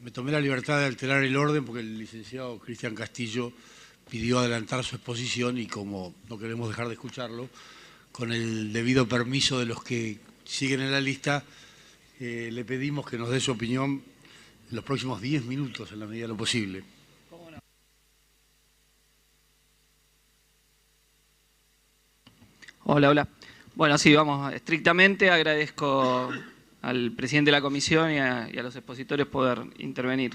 Me tomé la libertad de alterar el orden porque el licenciado Cristian Castillo pidió adelantar su exposición y como no queremos dejar de escucharlo, con el debido permiso de los que siguen en la lista, le pedimos que nos dé su opinión en los próximos 10 minutos, en la medida de lo posible. Hola, hola. Bueno, sí, vamos estrictamente. Agradezco al presidente de la comisión y a los expositores poder intervenir.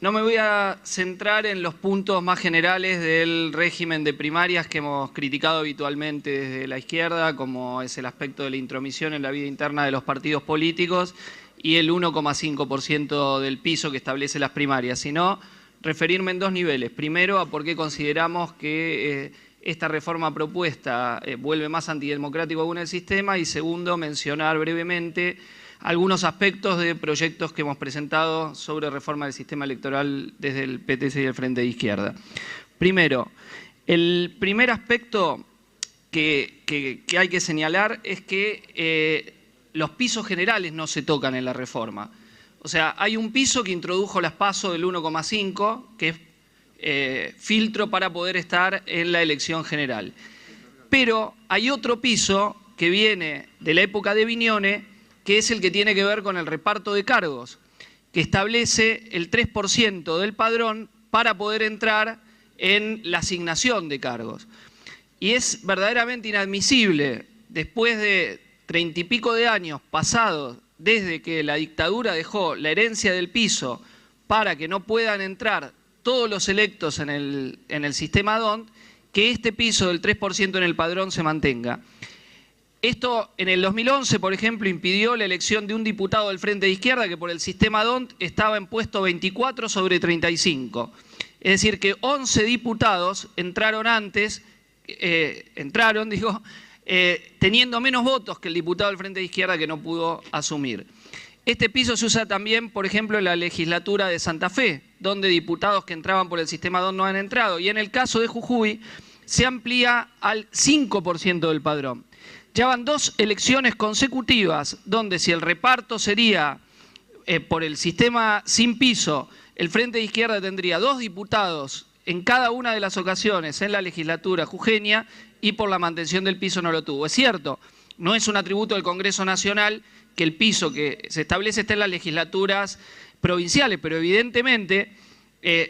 No me voy a centrar en los puntos más generales del régimen de primarias que hemos criticado habitualmente desde la izquierda, como es el aspecto de la intromisión en la vida interna de los partidos políticos y el 1,5% del piso que establece las primarias, sino referirme en dos niveles. Primero, a por qué consideramos que esta reforma propuesta vuelve más antidemocrático aún el sistema, y segundo, mencionar brevemente algunos aspectos de proyectos que hemos presentado sobre reforma del sistema electoral desde el PTS y el Frente de Izquierda. Primero, el primer aspecto que hay que señalar es que los pisos generales no se tocan en la reforma. O sea, hay un piso que introdujo las PASO del 1,5, que es filtro para poder estar en la elección general. Pero hay otro piso que viene de la época de Viñone, que es el que tiene que ver con el reparto de cargos, que establece el 3% del padrón para poder entrar en la asignación de cargos. Y es verdaderamente inadmisible, después de 30 y pico de años pasados desde que la dictadura dejó la herencia del piso para que no puedan entrar todos los electos en el sistema DONT, que este piso del 3% en el padrón se mantenga. Esto en el 2011, por ejemplo, impidió la elección de un diputado del Frente de Izquierda que por el sistema DONT estaba en puesto 24 sobre 35. Es decir, que 11 diputados entraron antes, teniendo menos votos que el diputado del Frente de Izquierda que no pudo asumir. Este piso se usa también, por ejemplo, en la legislatura de Santa Fe, donde diputados que entraban por el sistema DONT no han entrado. Y en el caso de Jujuy se amplía al 5% del padrón. Ya van 2 elecciones consecutivas donde si el reparto sería por el sistema sin piso, el Frente de Izquierda tendría 2 diputados en cada una de las ocasiones en la legislatura jujeña y por la mantención del piso no lo tuvo. Es cierto, no es un atributo del Congreso Nacional que el piso que se establece esté en las legislaturas provinciales, pero evidentemente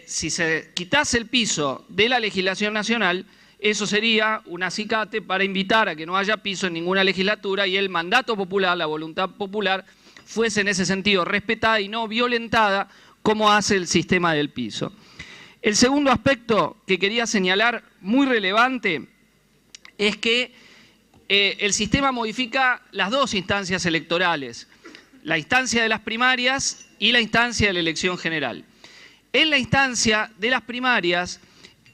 si se quitase el piso de la legislación nacional, eso sería un acicate para invitar a que no haya piso en ninguna legislatura y el mandato popular, la voluntad popular, fuese en ese sentido respetada y no violentada como hace el sistema del piso. El segundo aspecto que quería señalar, muy relevante, es que el sistema modifica las 2 instancias electorales, la instancia de las primarias y la instancia de la elección general. En la instancia de las primarias,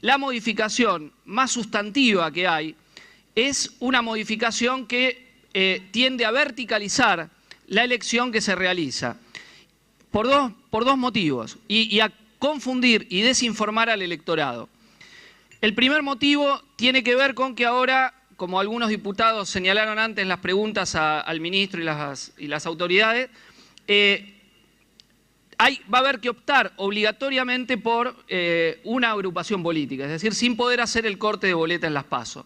la modificación más sustantiva que hay es una modificación que tiende a verticalizar la elección que se realiza por dos motivos y a confundir y desinformar al electorado. El primer motivo tiene que ver con que ahora, como algunos diputados señalaron antes en las preguntas al ministro y las autoridades, va a haber que optar obligatoriamente por una agrupación política, es decir, sin poder hacer el corte de boleta en las PASO.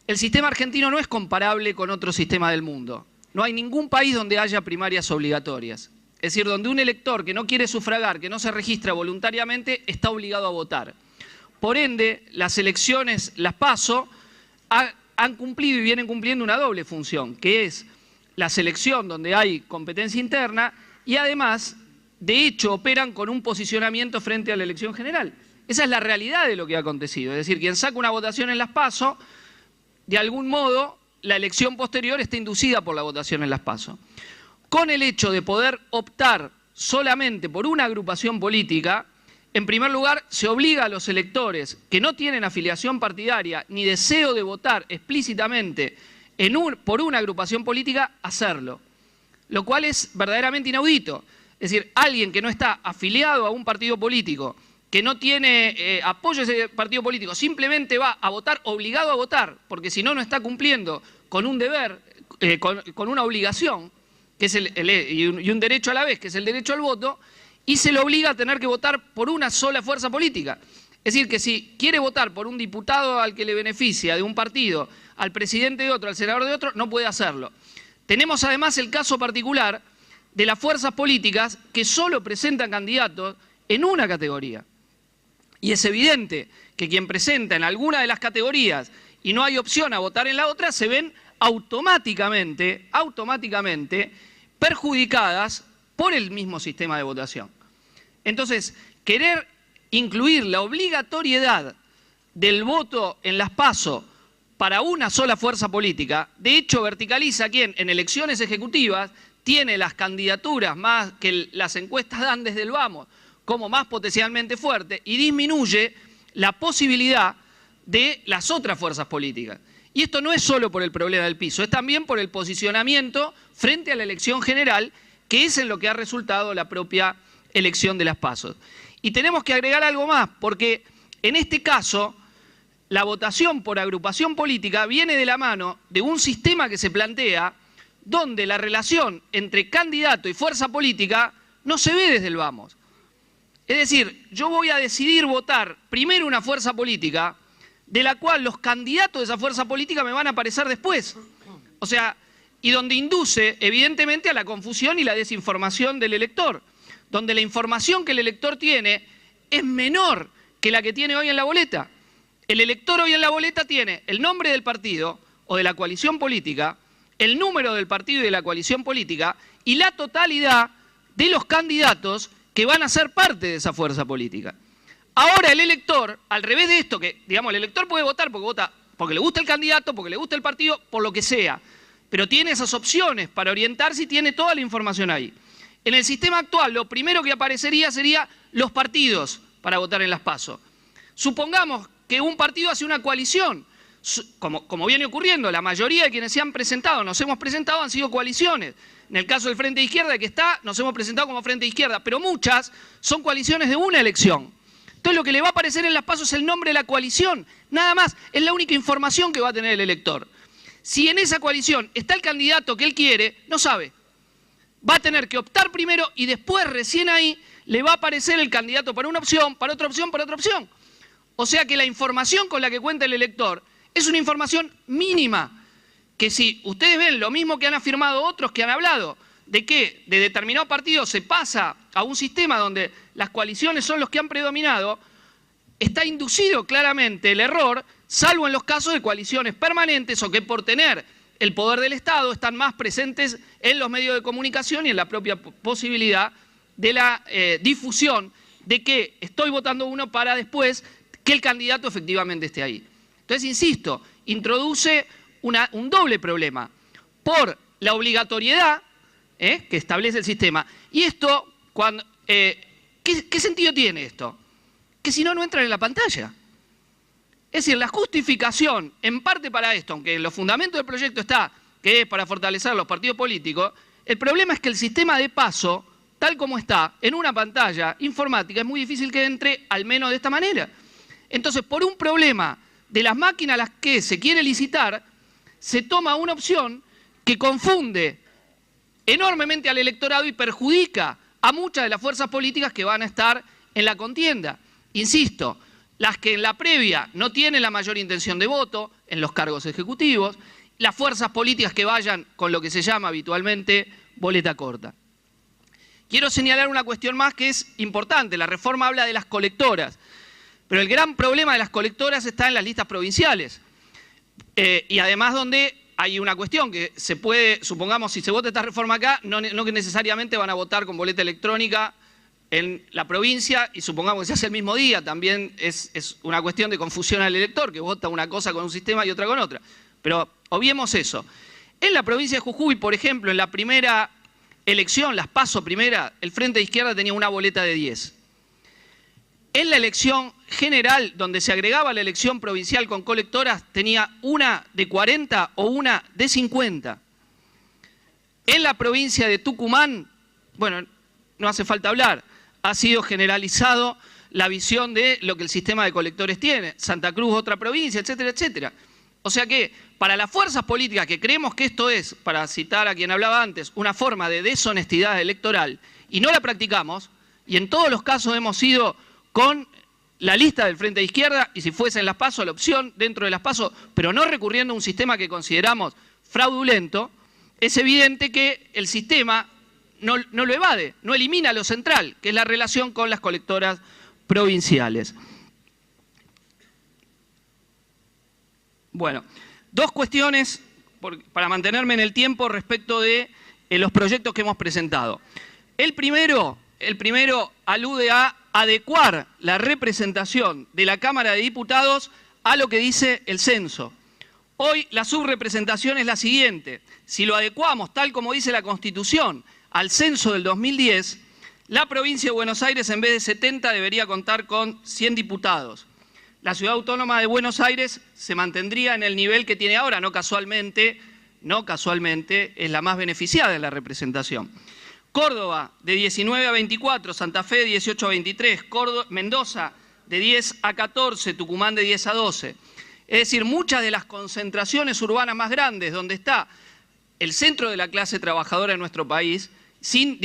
El sistema argentino no es comparable con otro sistema del mundo. No hay ningún país donde haya primarias obligatorias. Es decir, donde un elector que no quiere sufragar, que no se registra voluntariamente, está obligado a votar. Por ende, las elecciones, las PASO, han cumplido y vienen cumpliendo una doble función, que es la selección donde hay competencia interna y además, de hecho, operan con un posicionamiento frente a la elección general. Esa es la realidad de lo que ha acontecido. Es decir, quien saca una votación en las PASO, de algún modo, la elección posterior está inducida por la votación en las PASO. Con el hecho de poder optar solamente por una agrupación política, en primer lugar, se obliga a los electores que no tienen afiliación partidaria ni deseo de votar explícitamente por una agrupación política a hacerlo, lo cual es verdaderamente inaudito. Es decir, alguien que no está afiliado a un partido político, que no tiene apoyo a ese partido político, simplemente va a votar obligado a votar, porque si no, no está cumpliendo con un deber, con una obligación, que es y un derecho a la vez, que es el derecho al voto, y se le obliga a tener que votar por una sola fuerza política. Es decir, que si quiere votar por un diputado al que le beneficia de un partido, al presidente de otro, al senador de otro, no puede hacerlo. Tenemos además el caso particular de las fuerzas políticas que solo presentan candidatos en una categoría. Y es evidente que quien presenta en alguna de las categorías y no hay opción a votar en la otra, se ven automáticamente perjudicadas por el mismo sistema de votación. Entonces, querer incluir la obligatoriedad del voto en las PASO para una sola fuerza política, de hecho verticaliza a quien en elecciones ejecutivas tiene las candidaturas más que las encuestas dan desde el vamos como más potencialmente fuerte y disminuye la posibilidad de las otras fuerzas políticas. Y esto no es solo por el problema del piso, es también por el posicionamiento frente a la elección general, que es en lo que ha resultado la propia elección de las PASO. Y tenemos que agregar algo más, porque en este caso la votación por agrupación política viene de la mano de un sistema que se plantea donde la relación entre candidato y fuerza política no se ve desde el vamos. Es decir, yo voy a decidir votar primero una fuerza política de la cual los candidatos de esa fuerza política me van a aparecer después. O sea, y donde induce evidentemente a la confusión y la desinformación del elector, donde la información que el elector tiene es menor que la que tiene hoy en la boleta. El elector hoy en la boleta tiene el nombre del partido o de la coalición política, el número del partido y de la coalición política y la totalidad de los candidatos que van a ser parte de esa fuerza política. Ahora el elector, al revés de esto, que digamos el elector puede votar porque vota porque le gusta el candidato, porque le gusta el partido, por lo que sea, pero tiene esas opciones para orientarse y tiene toda la información ahí. En el sistema actual lo primero que aparecería sería los partidos para votar en las PASO. Supongamos que un partido hace una coalición, como viene ocurriendo, la mayoría de quienes se han presentado, nos hemos presentado, han sido coaliciones. En el caso del Frente de Izquierda que está, nos hemos presentado como Frente de Izquierda, pero muchas son coaliciones de una elección. Entonces lo que le va a aparecer en las PASO es el nombre de la coalición, nada más, es la única información que va a tener el elector. Si en esa coalición está el candidato que él quiere, no sabe. Va a tener que optar primero y después recién ahí le va a aparecer el candidato para una opción, para otra opción, para otra opción. O sea que la información con la que cuenta el elector es una información mínima, que si ustedes ven lo mismo que han afirmado otros que han hablado, de que de determinado partido se pasa a un sistema donde las coaliciones son los que han predominado, está inducido claramente el error, salvo en los casos de coaliciones permanentes o que por tener el poder del Estado están más presentes en los medios de comunicación y en la propia posibilidad de la difusión de que estoy votando uno para después que el candidato efectivamente esté ahí. Entonces, insisto, introduce un doble problema por la obligatoriedad que establece el sistema. Y esto, ¿qué sentido tiene esto? Que si no, no entran en la pantalla. Es decir, la justificación, en parte para esto, aunque en los fundamentos del proyecto está, que es para fortalecer los partidos políticos, el problema es que el sistema de PASO, tal como está, en una pantalla informática, es muy difícil que entre, al menos de esta manera. Entonces, por un problema de las máquinas a las que se quiere licitar, se toma una opción que confunde enormemente al electorado y perjudica a muchas de las fuerzas políticas que van a estar en la contienda. Insisto, las que en la previa no tienen la mayor intención de voto en los cargos ejecutivos, las fuerzas políticas que vayan con lo que se llama habitualmente boleta corta. Quiero señalar una cuestión más que es importante. La reforma habla de las colectoras, pero el gran problema de las colectoras está en las listas provinciales. Y además donde hay una cuestión que se puede, supongamos, si se vota esta reforma acá, no que necesariamente van a votar con boleta electrónica en la provincia, y supongamos que se hace el mismo día, también es una cuestión de confusión al elector, que vota una cosa con un sistema y otra con otra. Pero obviemos eso. En la provincia de Jujuy, por ejemplo, en la primera elección, las PASO primera, el Frente de Izquierda tenía una boleta de 10. En la elección general, donde se agregaba la elección provincial con colectoras, tenía una de 40 o una de 50. En la provincia de Tucumán, bueno, no hace falta hablar, ha sido generalizado la visión de lo que el sistema de colectores tiene. Santa Cruz, otra provincia, etcétera, etcétera. O sea que para las fuerzas políticas que creemos que esto es, para citar a quien hablaba antes, una forma de deshonestidad electoral y no la practicamos, y en todos los casos hemos ido con la lista del Frente de Izquierda y si fuesen las PASO, la opción dentro de las PASO, pero no recurriendo a un sistema que consideramos fraudulento, es evidente que el sistema no lo evade, no elimina lo central, que es la relación con las colectoras provinciales. Bueno, dos cuestiones para mantenerme en el tiempo respecto de los proyectos que hemos presentado. El primero alude a adecuar la representación de la Cámara de Diputados a lo que dice el censo. Hoy la subrepresentación es la siguiente. Si lo adecuamos, tal como dice la Constitución, al censo del 2010, la provincia de Buenos Aires en vez de 70 debería contar con 100 diputados. La Ciudad Autónoma de Buenos Aires se mantendría en el nivel que tiene ahora, no casualmente es la más beneficiada en la representación. Córdoba de 19 a 24, Santa Fe de 18 a 23, Mendoza de 10 a 14, Tucumán de 10 a 12. Es decir, muchas de las concentraciones urbanas más grandes, donde está el centro de la clase trabajadora en nuestro país, sin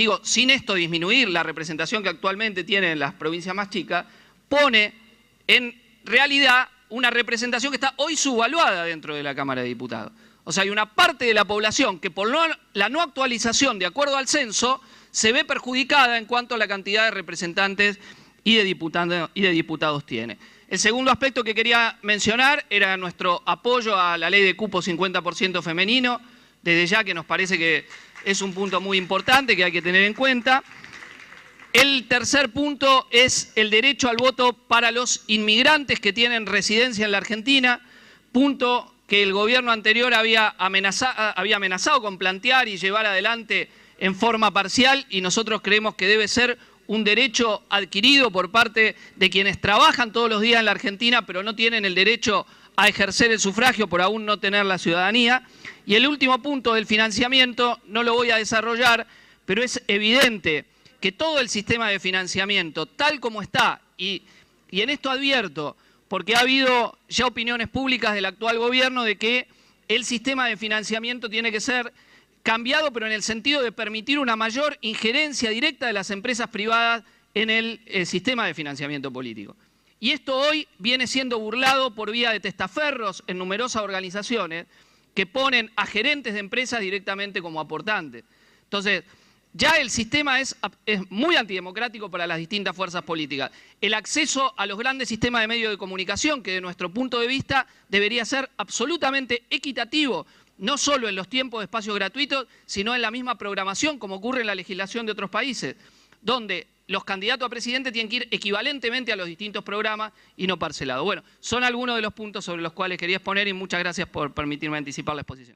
esto disminuir la representación que actualmente tienen las provincias más chicas, pone en realidad una representación que está hoy subvaluada dentro de la Cámara de Diputados. O sea, hay una parte de la población que por la no actualización de acuerdo al censo se ve perjudicada en cuanto a la cantidad de representantes y de diputados tiene. El segundo aspecto que quería mencionar era nuestro apoyo a la ley de cupo 50% femenino, desde ya que nos parece que es un punto muy importante que hay que tener en cuenta. El tercer punto es el derecho al voto para los inmigrantes que tienen residencia en la Argentina, punto que el gobierno anterior había amenazado con plantear y llevar adelante en forma parcial, y nosotros creemos que debe ser un derecho adquirido por parte de quienes trabajan todos los días en la Argentina, pero no tienen el derecho a ejercer el sufragio por aún no tener la ciudadanía. Y el último punto del financiamiento, no lo voy a desarrollar, pero es evidente que todo el sistema de financiamiento, tal como está, y en esto advierto, porque ha habido ya opiniones públicas del actual gobierno de que el sistema de financiamiento tiene que ser cambiado, pero en el sentido de permitir una mayor injerencia directa de las empresas privadas en el sistema de financiamiento político. Y esto hoy viene siendo burlado por vía de testaferros en numerosas organizaciones que ponen a gerentes de empresas directamente como aportantes. Entonces, ya el sistema es muy antidemocrático para las distintas fuerzas políticas. El acceso a los grandes sistemas de medios de comunicación, que de nuestro punto de vista debería ser absolutamente equitativo, no solo en los tiempos de espacios gratuitos, sino en la misma programación, como ocurre en la legislación de otros países, donde los candidatos a presidente tienen que ir equivalentemente a los distintos programas y no parcelados. Bueno, son algunos de los puntos sobre los cuales quería exponer y muchas gracias por permitirme anticipar la exposición.